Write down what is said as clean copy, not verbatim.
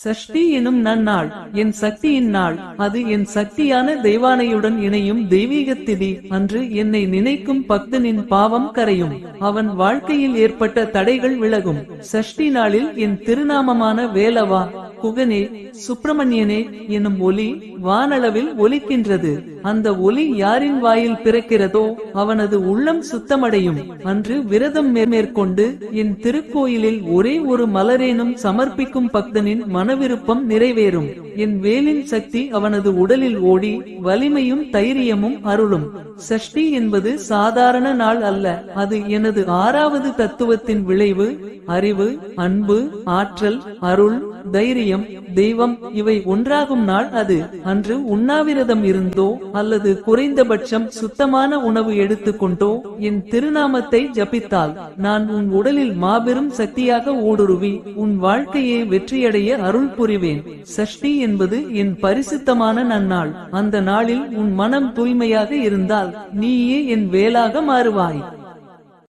சஷ்டி எனும் நன்னாள் என் சக்தியின் நாள். அது என் சக்தியான தெய்வானையுடன் இணையும் தெய்வீக திதி. அன்று என்னை நினைக்கும் பக்தனின் பாவம் கரையும். அவன் வாழ்க்கையில் ஏற்பட்ட தடைகள் விலகும். சஷ்டி நாளில் என் திருநாமமான வேலவா, குகனே, சுப்பிரமணியனே எனும் ஒலி வானளவில் ஒலிக்கின்றது. அந்த ஒலி யாரின் வாயில் பிறக்கிறதோ அவனது உள்ளம் சுத்தமடையும். அன்று விரதம் மேற்கொண்டு என் திருக்கோயிலில் ஒரே ஒரு மலரேனும் சமர்ப்பிக்கும் பக்தனின் மனவிருப்பம் நிறைவேறும். என் வேலின் சக்தி அவனது உடலில் ஓடி வலிமையும் தைரியமும் அருளும். சஷ்டி என்பது சாதாரண நாள் அல்ல. அது எனது 6வது தத்துவத்தின் விளைவு. அறிவு, அன்பு, ஆற்றல், அருள், தைரியம், தெய்வம் இவை ஒன்றாகும் நாள் அது. அன்று உண்ணாவிரதம் இருந்தோ அல்லது குறைந்தபட்சம் சுத்தமான உணவு எடுத்துக்கொண்டோ என் திருநாமத்தை ஜபித்தால் நான் உன் உடலில் மாபெரும் சக்தியாக ஊடுருவி உன் வாழ்க்கையை வெற்றியடைய அருள் புரிவேன். சஷ்டி என்பது என் பரிசுத்தமான நன்னாள். அந்த நாளில் உன் மனம் தூய்மையாக இருந்தால் நீயே என் வேலாக மாறுவாய்.